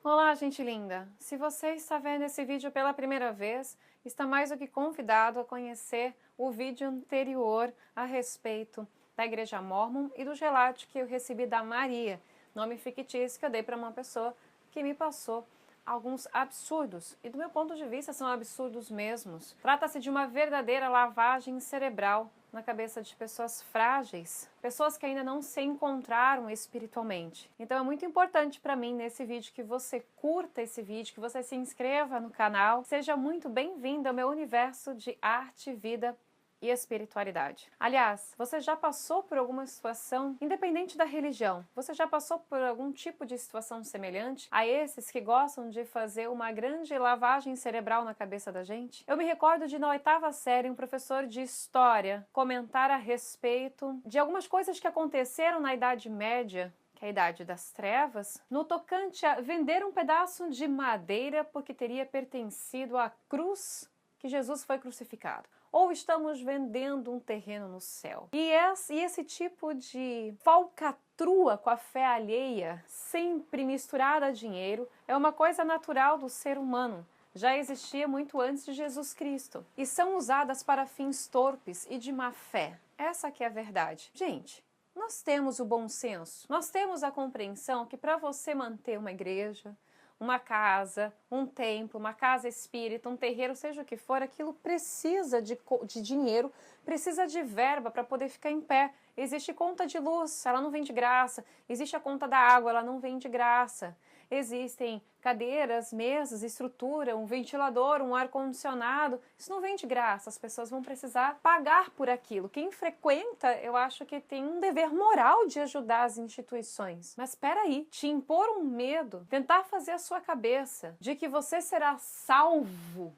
Olá, gente linda! Se você está vendo esse vídeo pela primeira vez, está mais do que convidado a conhecer o vídeo anterior a respeito da Igreja Mórmon e dos relatos que eu recebi da Maria, nome fictício que eu dei para uma pessoa que me passou alguns absurdos, e do meu ponto de vista são absurdos mesmos. Trata-se de uma verdadeira lavagem cerebral na cabeça de pessoas frágeis, pessoas que ainda não se encontraram espiritualmente. Então é muito importante para mim nesse vídeo que você curta esse vídeo, que você se inscreva no canal. Seja muito bem-vindo ao meu universo de arte, vida e espiritualidade. Aliás, você já passou por alguma situação, independente da religião, você já passou por algum tipo de situação semelhante a esses que gostam de fazer uma grande lavagem cerebral na cabeça da gente? Eu me recordo de, na 8ª série, um professor de história comentar a respeito de algumas coisas que aconteceram na Idade Média, que é a Idade das Trevas, no tocante a vender um pedaço de madeira porque teria pertencido à cruz que Jesus foi crucificado. Ou estamos vendendo um terreno no céu. E esse tipo de falcatrua com a fé alheia, sempre misturada a dinheiro, é uma coisa natural do ser humano. Já existia muito antes de Jesus Cristo. E são usadas para fins torpes e de má fé. Essa que é a verdade. Gente, nós temos o bom senso, nós temos a compreensão que para você manter uma igreja, uma casa, um templo, uma casa espírita, um terreiro, seja o que for, aquilo precisa de dinheiro, precisa de verba para poder ficar em pé. Existe conta de luz, ela não vem de graça. Existe a conta da água, ela não vem de graça. Existem cadeiras, mesas, estrutura, um ventilador, um ar-condicionado. Isso não vem de graça, as pessoas vão precisar pagar por aquilo. Quem frequenta, eu acho que tem um dever moral de ajudar as instituições. Mas espera aí, te impor um medo, tentar fazer a sua cabeça de que você será salvo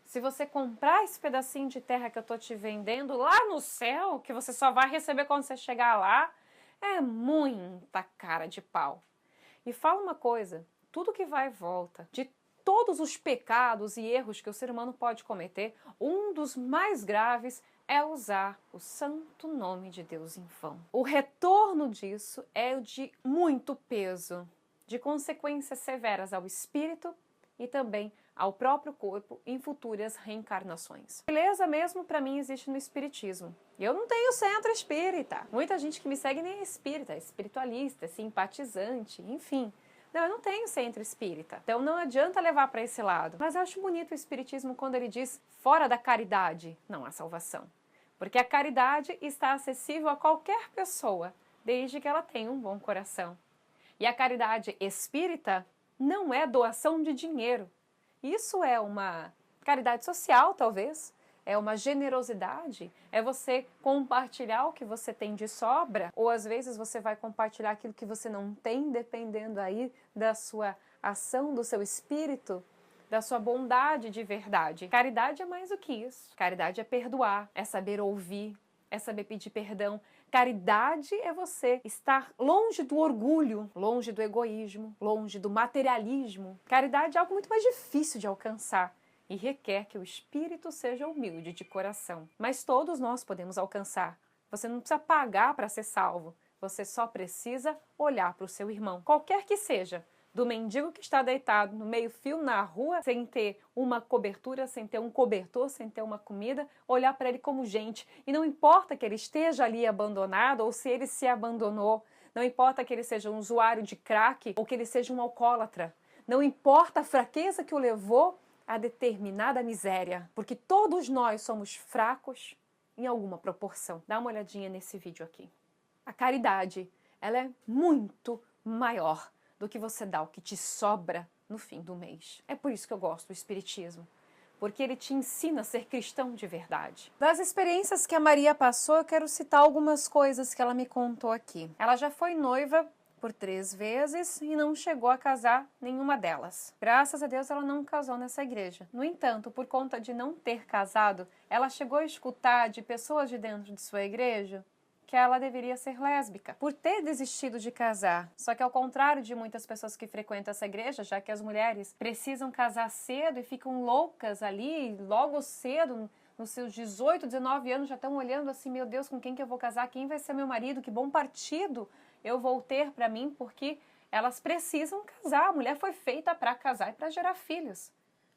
se você comprar esse pedacinho de terra que eu tô te vendendo lá no céu, que você só vai receber quando você chegar lá, é muita cara de pau. E fala uma coisa, tudo que vai e volta, de todos os pecados e erros que o ser humano pode cometer, um dos mais graves é usar o santo nome de Deus em vão. O retorno disso é o de muito peso, de consequências severas ao espírito e também ao próprio corpo em futuras reencarnações. Beleza mesmo para mim existe no espiritismo. Eu não tenho centro espírita. Muita gente que me segue nem é espírita, é espiritualista, é simpatizante, enfim. Não, eu não tenho centro espírita. Então não adianta levar para esse lado. Mas eu acho bonito o espiritismo quando ele diz fora da caridade não há salvação. Porque a caridade está acessível a qualquer pessoa, desde que ela tenha um bom coração. E a caridade espírita não é doação de dinheiro. Isso é uma caridade social, talvez. É uma generosidade. É você compartilhar o que você tem de sobra. Ou às vezes você vai compartilhar aquilo que você não tem, dependendo aí da sua ação, do seu espírito, da sua bondade de verdade. Caridade é mais do que isso. Caridade é perdoar, é saber ouvir, é saber pedir perdão. Caridade é você estar longe do orgulho, longe do egoísmo, longe do materialismo. Caridade é algo muito mais difícil de alcançar e requer que o espírito seja humilde de coração. Mas todos nós podemos alcançar. Você não precisa pagar para ser salvo. Você só precisa olhar para o seu irmão, qualquer que seja. Do mendigo que está deitado no meio-fio na rua, sem ter uma cobertura, sem ter um cobertor, sem ter uma comida, olhar para ele como gente. E não importa que ele esteja ali abandonado ou se ele se abandonou, não importa que ele seja um usuário de crack ou que ele seja um alcoólatra, não importa a fraqueza que o levou a determinada miséria, porque todos nós somos fracos em alguma proporção. Dá uma olhadinha nesse vídeo aqui. A caridade, ela é muito maior do que você dá o que te sobra no fim do mês. É por isso que eu gosto do espiritismo, porque ele te ensina a ser cristão de verdade. Das experiências que a Maria passou, eu quero citar algumas coisas que ela me contou aqui. Ela já foi noiva por 3 vezes e não chegou a casar nenhuma delas. Graças a Deus ela não casou nessa igreja. No entanto, por conta de não ter casado, ela chegou a escutar de pessoas de dentro de sua igreja que ela deveria ser lésbica, por ter desistido de casar. Só que ao contrário de muitas pessoas que frequentam essa igreja, já que as mulheres precisam casar cedo e ficam loucas ali, logo cedo, nos seus 18, 19 anos, já estão olhando assim, meu Deus, com quem que eu vou casar? Quem vai ser meu marido? Que bom partido eu vou ter para mim, porque elas precisam casar. A mulher foi feita para casar e para gerar filhos.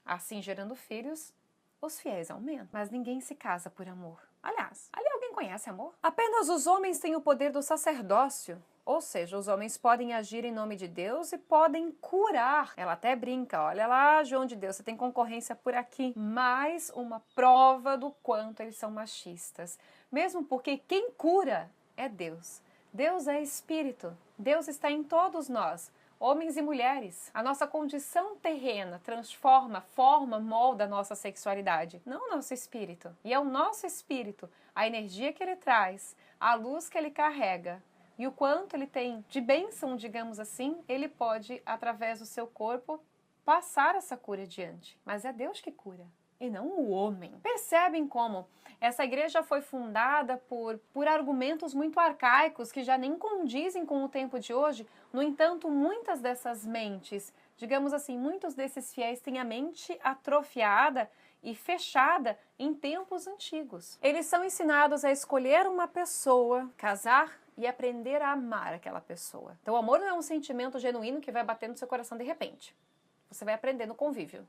Assim, gerando filhos, os fiéis aumentam. Mas ninguém se casa por amor. Aliás, ali alguém conhece amor? Apenas os homens têm o poder do sacerdócio. Ou seja, os homens podem agir em nome de Deus e podem curar. Ela até brinca, olha lá, João de Deus, você tem concorrência por aqui. Mais uma prova do quanto eles são machistas. Mesmo porque quem cura é Deus. Deus é espírito. Deus está em todos nós, homens e mulheres. A nossa condição terrena transforma, forma, molda a nossa sexualidade, não o nosso espírito. E é o nosso espírito, a energia que ele traz, a luz que ele carrega, e o quanto ele tem de bênção, digamos assim, ele pode, através do seu corpo, passar essa cura adiante. Mas é Deus que cura, e não o homem. Percebem como essa igreja foi fundada por argumentos muito arcaicos que já nem condizem com o tempo de hoje? No entanto, muitas dessas mentes, digamos assim, muitos desses fiéis têm a mente atrofiada e fechada em tempos antigos. Eles são ensinados a escolher uma pessoa, casar e aprender a amar aquela pessoa. Então o amor não é um sentimento genuíno que vai bater no seu coração de repente. Você vai aprender no convívio.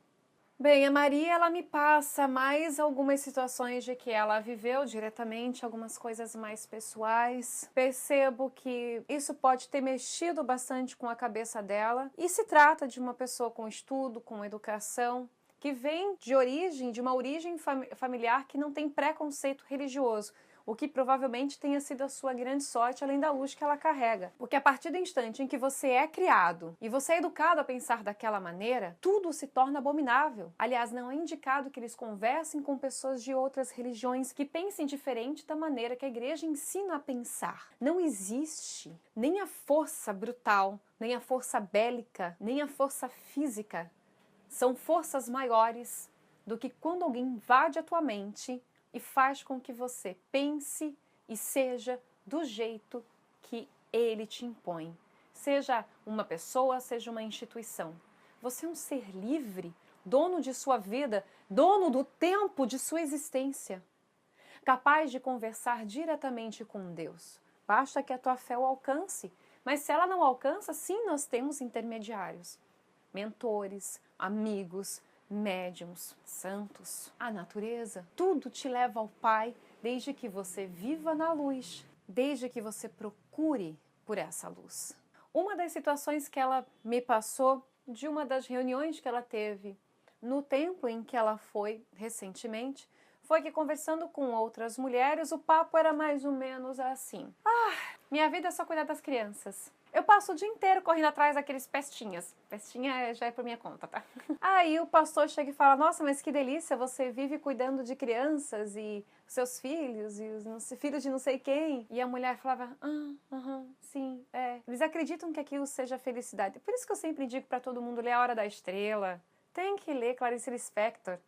Bem, a Maria, ela me passa mais algumas situações de que ela viveu diretamente, algumas coisas mais pessoais. Percebo que isso pode ter mexido bastante com a cabeça dela. E se trata de uma pessoa com estudo, com educação, que vem de uma origem familiar que não tem preconceito religioso, o que provavelmente tenha sido a sua grande sorte, além da luz que ela carrega. Porque a partir do instante em que você é criado e você é educado a pensar daquela maneira, tudo se torna abominável. Aliás, não é indicado que eles conversem com pessoas de outras religiões que pensem diferente da maneira que a igreja ensina a pensar. Não existe nem a força brutal, nem a força bélica, nem a força física. São forças maiores do que quando alguém invade a tua mente e faz com que você pense e seja do jeito que ele te impõe. Seja uma pessoa, seja uma instituição. Você é um ser livre, dono de sua vida, dono do tempo de sua existência, capaz de conversar diretamente com Deus. Basta que a tua fé o alcance. Mas se ela não alcança, sim, nós temos intermediários, mentores, amigos, médiuns, santos, a natureza. Tudo te leva ao Pai, desde que você viva na luz, desde que você procure por essa luz. Uma das situações que ela me passou de uma das reuniões que ela teve no templo em que ela foi recentemente, foi que conversando com outras mulheres, o papo era mais ou menos assim: minha vida é só cuidar das crianças. Eu passo o dia inteiro correndo atrás daqueles pestinhas. Pestinha já é por minha conta, tá? Aí o pastor chega e fala: nossa, mas que delícia, você vive cuidando de crianças e seus filhos e os filhos de não sei quem. E a mulher falava: sim, é. Eles acreditam que aquilo seja felicidade. Por isso que eu sempre digo pra todo mundo: ler A Hora da Estrela. Tem que ler Clarice Lispector.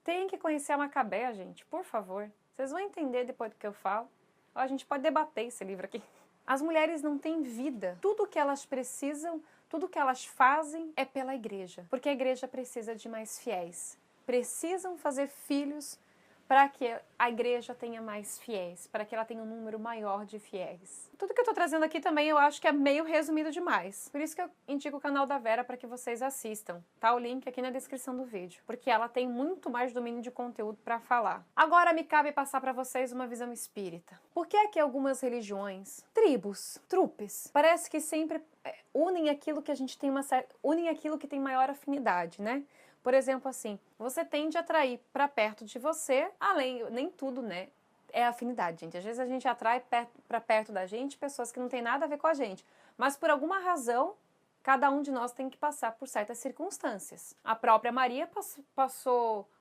Tem que conhecer a Macabea, gente, por favor. Vocês vão entender depois do que eu falo. A gente pode debater esse livro aqui. As mulheres não têm vida. Tudo que elas precisam, tudo que elas fazem é pela igreja. Porque a igreja precisa de mais fiéis. Precisam fazer filhos para que a igreja tenha mais fiéis, para que ela tenha um número maior de fiéis. Tudo que eu estou trazendo aqui também eu acho que é meio resumido demais. Por isso que eu indico o canal da Vera para que vocês assistam. Tá o link aqui na descrição do vídeo, porque ela tem muito mais domínio de conteúdo para falar. Agora me cabe passar para vocês uma visão espírita. Por que é que algumas religiões, tribos, trupes, parece que sempre unem aquilo que a gente tem unem aquilo que tem maior afinidade, né? Por exemplo, assim, você tende a atrair para perto de você, nem tudo, né, é afinidade, gente. Às vezes a gente atrai para perto da gente pessoas que não tem nada a ver com a gente. Mas por alguma razão, cada um de nós tem que passar por certas circunstâncias. A própria Maria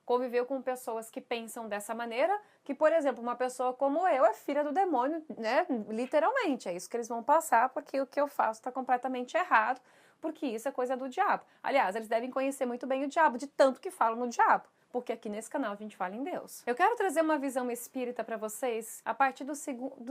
conviveu com pessoas que pensam dessa maneira, que, por exemplo, uma pessoa como eu é filha do demônio, né, literalmente. É isso que eles vão passar, porque o que eu faço está completamente errado, porque isso é coisa do diabo. Aliás, eles devem conhecer muito bem o diabo, de tanto que falam no diabo, porque aqui nesse canal a gente fala em Deus. Eu quero trazer uma visão espírita para vocês a partir do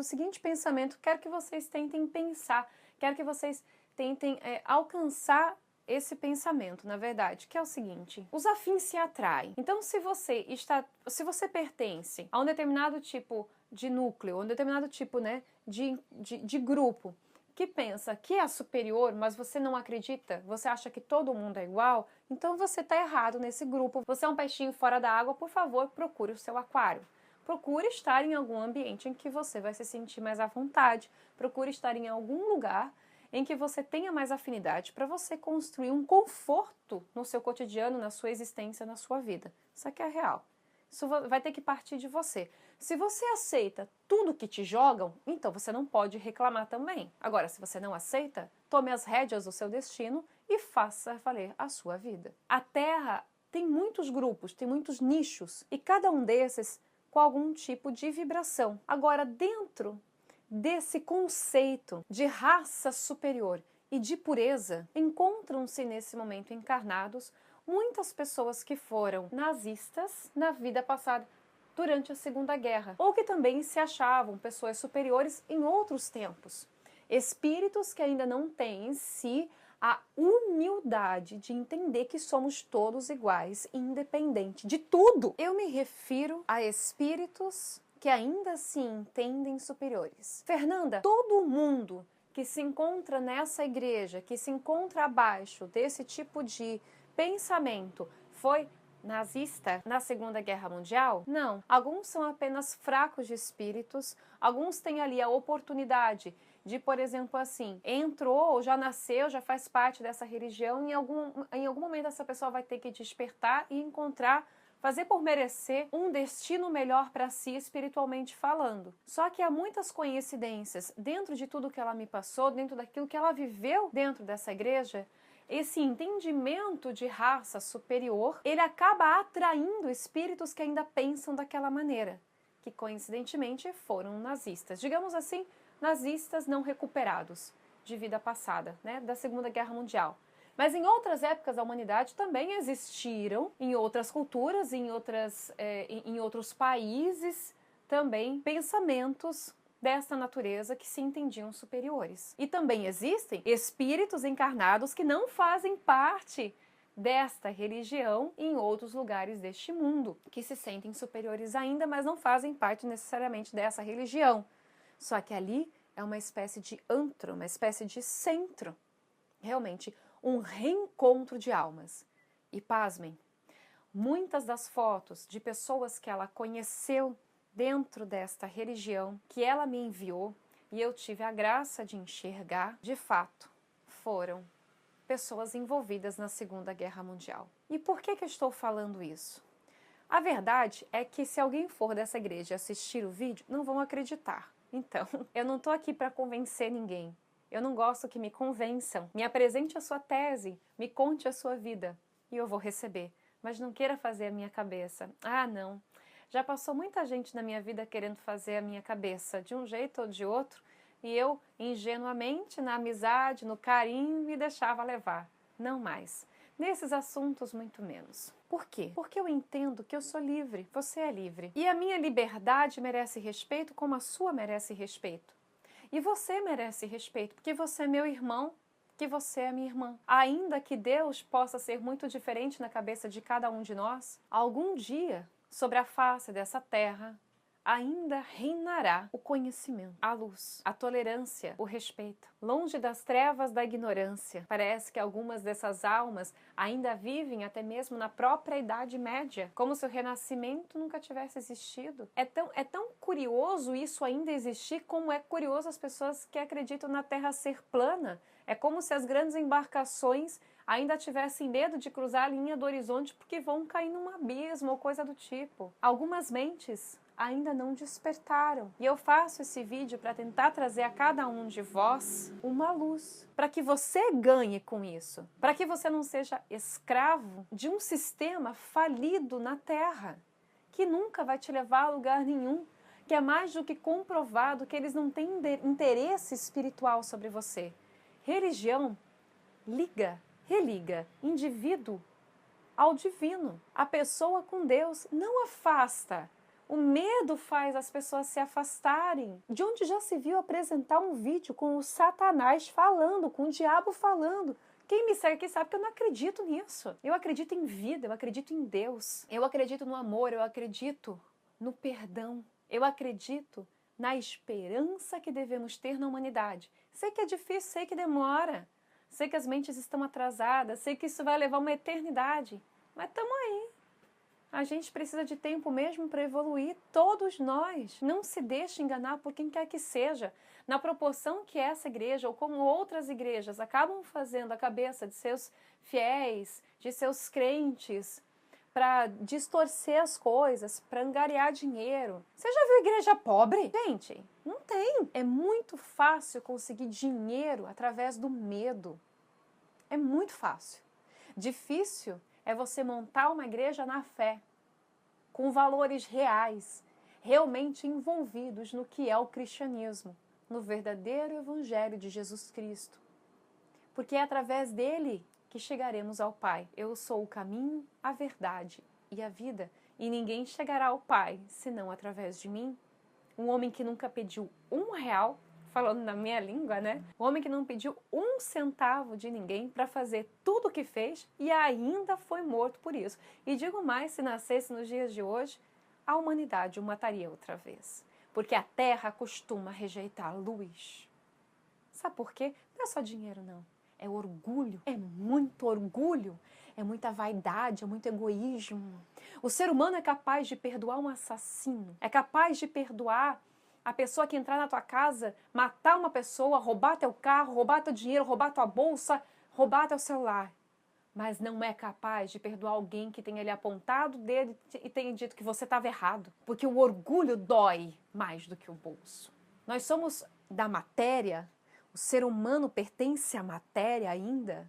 seguinte pensamento. Quero que vocês tentem pensar, quero que vocês tentem alcançar esse pensamento, na verdade, que é o seguinte: os afins se atraem. Então, se você pertence a um determinado tipo de núcleo, um determinado tipo, né, de grupo, que pensa que é superior, mas você não acredita, você acha que todo mundo é igual, então você está errado nesse grupo. Você é um peixinho fora da água, por favor, procure o seu aquário. Procure estar em algum ambiente em que você vai se sentir mais à vontade. Procure estar em algum lugar em que você tenha mais afinidade para você construir um conforto no seu cotidiano, na sua existência, na sua vida. Isso aqui é real. Isso vai ter que partir de você. Se você aceita tudo que te jogam, então você não pode reclamar também. Agora, se você não aceita, tome as rédeas do seu destino e faça valer a sua vida. A Terra tem muitos grupos, tem muitos nichos, e cada um desses com algum tipo de vibração. Agora, dentro desse conceito de raça superior e de pureza, encontram-se nesse momento encarnados muitas pessoas que foram nazistas na vida passada, durante a Segunda Guerra, ou que também se achavam pessoas superiores em outros tempos. Espíritos que ainda não têm em si a humildade de entender que somos todos iguais, independente de tudo. Eu me refiro a espíritos que ainda se entendem superiores. Fernanda, todo mundo que se encontra nessa igreja, que se encontra abaixo desse tipo de pensamento, foi nazista na Segunda Guerra Mundial? Não. Alguns são apenas fracos de espíritos, alguns têm ali a oportunidade de, por exemplo, assim, entrou, já nasceu, já faz parte dessa religião, e em algum momento essa pessoa vai ter que despertar e encontrar, fazer por merecer um destino melhor para si, espiritualmente falando. Só que há muitas coincidências dentro de tudo que ela me passou, dentro daquilo que ela viveu dentro dessa igreja. Esse entendimento de raça superior, ele acaba atraindo espíritos que ainda pensam daquela maneira, que coincidentemente foram nazistas. Digamos assim, nazistas não recuperados de vida passada, né, da Segunda Guerra Mundial. Mas em outras épocas da humanidade também existiram, em outras culturas, em outros países, também pensamentos desta natureza que se entendiam superiores. E também existem espíritos encarnados que não fazem parte desta religião em outros lugares deste mundo, que se sentem superiores ainda, mas não fazem parte necessariamente dessa religião. Só que ali é uma espécie de antro, uma espécie de centro, realmente um reencontro de almas. E pasmem, muitas das fotos de pessoas que ela conheceu dentro desta religião, que ela me enviou e eu tive a graça de enxergar, de fato, foram pessoas envolvidas na Segunda Guerra Mundial. E por que eu estou falando isso? A verdade é que se alguém for dessa igreja assistir o vídeo, não vão acreditar. Então, eu não estou aqui para convencer ninguém. Eu não gosto que me convençam. Me apresente a sua tese, me conte a sua vida e eu vou receber. Mas não queira fazer a minha cabeça. Ah, não. Já passou muita gente na minha vida querendo fazer a minha cabeça de um jeito ou de outro e eu, ingenuamente, na amizade, no carinho, me deixava levar. Não mais. Nesses assuntos, muito menos. Por quê? Porque eu entendo que eu sou livre, você é livre. E a minha liberdade merece respeito como a sua merece respeito. E você merece respeito, porque você é meu irmão, que você é minha irmã. Ainda que Deus possa ser muito diferente na cabeça de cada um de nós, algum dia, sobre a face dessa terra, ainda reinará o conhecimento, a luz, a tolerância, o respeito. Longe das trevas da ignorância. Parece que algumas dessas almas ainda vivem até mesmo na própria Idade Média, como se o renascimento nunca tivesse existido. É tão curioso isso ainda existir, como é curioso as pessoas que acreditam na Terra ser plana. É como se as grandes embarcações ainda tivessem medo de cruzar a linha do horizonte porque vão cair num abismo ou coisa do tipo. Algumas mentes ainda não despertaram. E eu faço esse vídeo para tentar trazer a cada um de vós uma luz, para que você ganhe com isso, para que você não seja escravo de um sistema falido na Terra, que nunca vai te levar a lugar nenhum, que é mais do que comprovado que eles não têm interesse espiritual sobre você. Religião religa indivíduo ao divino. A pessoa com Deus não afasta. O medo faz as pessoas se afastarem. De onde já se viu apresentar um vídeo com o Satanás falando, com o diabo falando. Quem me segue aqui sabe que eu não acredito nisso. Eu acredito em vida, eu acredito em Deus. Eu acredito no amor, eu acredito no perdão. Eu acredito na esperança que devemos ter na humanidade. Sei que é difícil, sei que demora, sei que as mentes estão atrasadas, sei que isso vai levar uma eternidade, mas estamos aí. A gente precisa de tempo mesmo para evoluir, todos nós. Não se deixe enganar por quem quer que seja. Na proporção que essa igreja, ou como outras igrejas, acabam fazendo a cabeça de seus fiéis, de seus crentes, para distorcer as coisas, para angariar dinheiro. Você já viu igreja pobre? Gente, não tem. É muito fácil conseguir dinheiro através do medo. É muito fácil. Difícil é você montar uma igreja na fé, com valores reais, realmente envolvidos no que é o cristianismo, no verdadeiro evangelho de Jesus Cristo. Porque é através dele que chegaremos ao Pai. Eu sou o caminho, a verdade e a vida, e ninguém chegará ao Pai senão através de mim. Um homem que nunca pediu R$1, falando na minha língua, né? Um homem que não pediu 1 centavo de ninguém para fazer tudo o que fez e ainda foi morto por isso. E digo mais, se nascesse nos dias de hoje, a humanidade o mataria outra vez. Porque a terra costuma rejeitar a luz. Sabe por quê? Não é só dinheiro, não. É orgulho, é muito orgulho, é muita vaidade, é muito egoísmo. O ser humano é capaz de perdoar um assassino, é capaz de perdoar a pessoa que entrar na tua casa, matar uma pessoa, roubar teu carro, roubar teu dinheiro, roubar tua bolsa, roubar teu celular. Mas não é capaz de perdoar alguém que tenha lhe apontado o dedo e tenha dito que você estava errado. Porque o orgulho dói mais do que o bolso. Nós somos da matéria, o ser humano pertence à matéria ainda.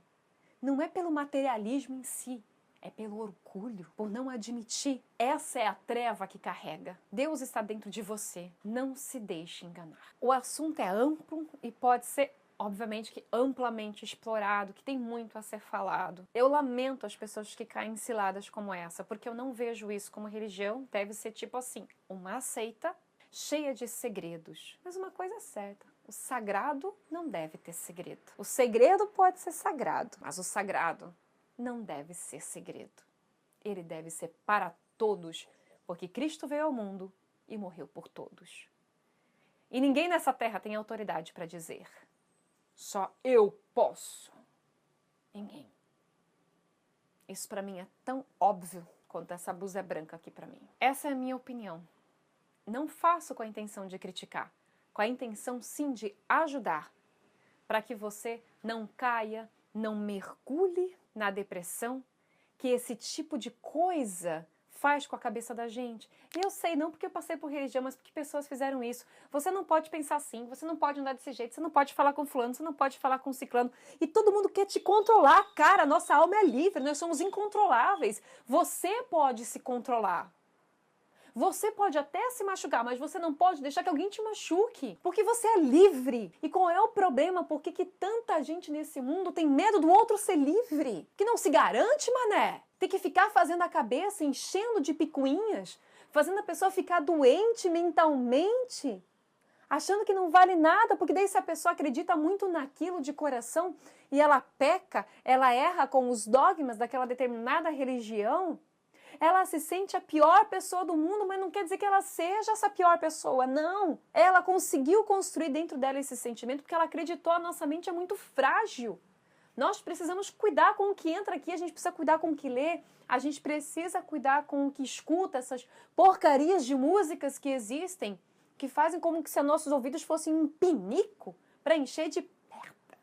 Não é pelo materialismo em si, é pelo orgulho, por não admitir. Essa é a treva que carrega. Deus está dentro de você. Não se deixe enganar. O assunto é amplo e pode ser, obviamente, que amplamente explorado, que tem muito a ser falado. Eu lamento as pessoas que caem em ciladas como essa, porque eu não vejo isso como religião. Deve ser tipo assim, uma seita cheia de segredos. Mas uma coisa é certa. O sagrado não deve ter segredo. O segredo pode ser sagrado, mas o sagrado não deve ser segredo. Ele deve ser para todos, porque Cristo veio ao mundo e morreu por todos. E ninguém nessa terra tem autoridade para dizer: só eu posso. Ninguém. Isso para mim é tão óbvio quanto essa blusa branca aqui para mim. Essa é a minha opinião. Não faço com a intenção de criticar, com a intenção sim de ajudar, para que você não caia, não mergulhe na depressão que esse tipo de coisa faz com a cabeça da gente. E eu sei, não porque eu passei por religião, mas porque pessoas fizeram isso. Você não pode pensar assim, você não pode andar desse jeito, você não pode falar com fulano, você não pode falar com ciclano. E todo mundo quer te controlar, cara. Nossa alma é livre, nós somos incontroláveis. Você pode se controlar. Você pode até se machucar, mas você não pode deixar que alguém te machuque, porque você é livre. E qual é o problema? Por que tanta gente nesse mundo tem medo do outro ser livre? Que não se garante, mané? Tem que ficar fazendo a cabeça, enchendo de picuinhas, fazendo a pessoa ficar doente mentalmente, achando que não vale nada, porque daí se a pessoa acredita muito naquilo de coração e ela peca, ela erra com os dogmas daquela determinada religião, ela se sente a pior pessoa do mundo, mas não quer dizer que ela seja essa pior pessoa, não. Ela conseguiu construir dentro dela esse sentimento porque ela acreditou, a nossa mente é muito frágil. Nós precisamos cuidar com o que entra aqui, a gente precisa cuidar com o que lê, a gente precisa cuidar com o que escuta, essas porcarias de músicas que existem, que fazem como se nossos ouvidos fossem um pinico para encher de merda.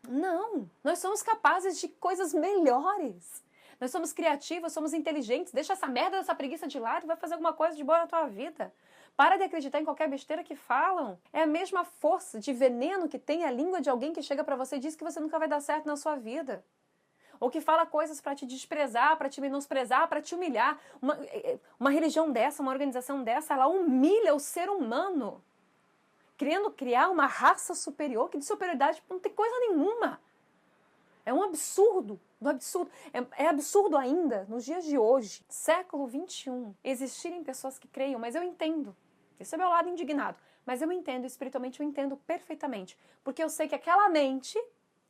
Não, nós somos capazes de coisas melhores. Nós somos criativos, somos inteligentes. Deixa essa merda, essa preguiça de lado e vai fazer alguma coisa de boa na tua vida. Para de acreditar em qualquer besteira que falam. É a mesma força de veneno que tem a língua de alguém que chega pra você e diz que você nunca vai dar certo na sua vida. Ou que fala coisas pra te desprezar, pra te menosprezar, pra te humilhar. Uma religião dessa, uma organização dessa, ela humilha o ser humano. Querendo criar uma raça superior, que de superioridade não tem coisa nenhuma. É um absurdo, do absurdo. É absurdo ainda, nos dias de hoje, século XXI, existirem pessoas que creiam, mas eu entendo. Esse é meu lado indignado. Mas eu entendo, espiritualmente eu entendo perfeitamente. Porque eu sei que aquela mente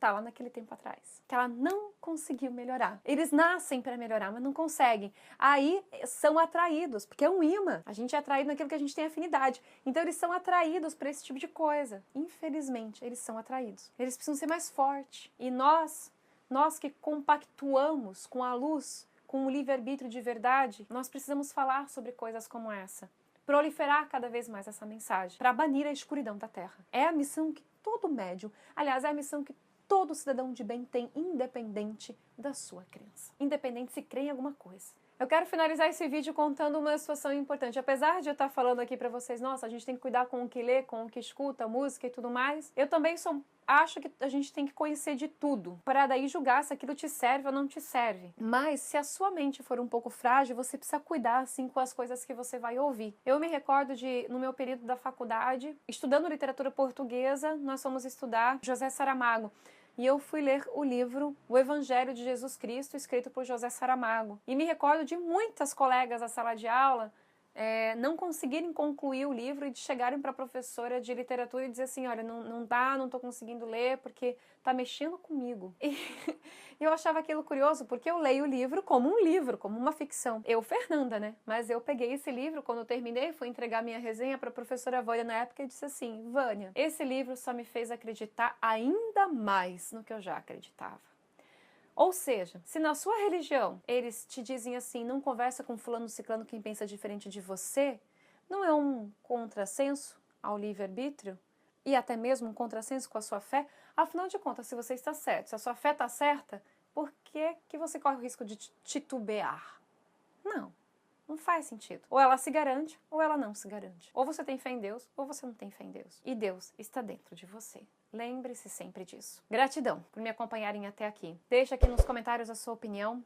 voltar lá naquele tempo atrás, que ela não conseguiu melhorar. Eles nascem para melhorar, mas não conseguem. Aí são atraídos, porque é um imã. A gente é atraído naquilo que a gente tem afinidade. Então eles são atraídos para esse tipo de coisa. Infelizmente, eles são atraídos. Eles precisam ser mais fortes. E nós que compactuamos com a luz, com o livre-arbítrio de verdade, nós precisamos falar sobre coisas como essa. Proliferar cada vez mais essa mensagem, para banir a escuridão da Terra. É a missão que todo médium, aliás, é a missão que todo cidadão de bem tem, independente da sua crença. Independente se crê em alguma coisa. Eu quero finalizar esse vídeo contando uma situação importante. Apesar de eu estar falando aqui pra vocês, nossa, a gente tem que cuidar com o que lê, com o que escuta, música e tudo mais, eu também acho que a gente tem que conhecer de tudo, para daí julgar se aquilo te serve ou não te serve. Mas se a sua mente for um pouco frágil, você precisa cuidar assim com as coisas que você vai ouvir. Eu me recordo de, no meu período da faculdade, estudando literatura portuguesa, nós fomos estudar José Saramago. E eu fui ler o livro O Evangelho de Jesus Cristo, escrito por José Saramago. E me recordo de muitas colegas da sala de aula não conseguirem concluir o livro e de chegarem para a professora de literatura e dizer assim, olha, não dá, não estou conseguindo ler porque está mexendo comigo. E eu achava aquilo curioso porque eu leio o livro, como uma ficção. Eu, Fernanda, né? Mas eu peguei esse livro, quando eu terminei, fui entregar minha resenha para a professora Vânia na época e disse assim, Vânia, esse livro só me fez acreditar ainda mais no que eu já acreditava. Ou seja, se na sua religião eles te dizem assim, não conversa com fulano ciclano quem pensa diferente de você, não é um contrassenso ao livre-arbítrio? E até mesmo um contrassenso com a sua fé? Afinal de contas, se você está certo, se a sua fé está certa, por que você corre o risco de titubear? Não faz sentido. Ou ela se garante, ou ela não se garante. Ou você tem fé em Deus, ou você não tem fé em Deus. E Deus está dentro de você. Lembre-se sempre disso. Gratidão por me acompanharem até aqui. Deixa aqui nos comentários a sua opinião,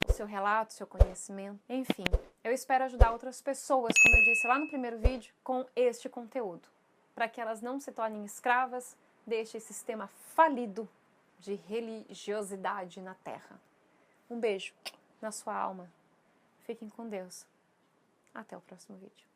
o seu relato, o seu conhecimento. Enfim, eu espero ajudar outras pessoas, como eu disse lá no primeiro vídeo, com este conteúdo. Para que elas não se tornem escravas deste sistema falido de religiosidade na Terra. Um beijo na sua alma. Fiquem com Deus. Até o próximo vídeo.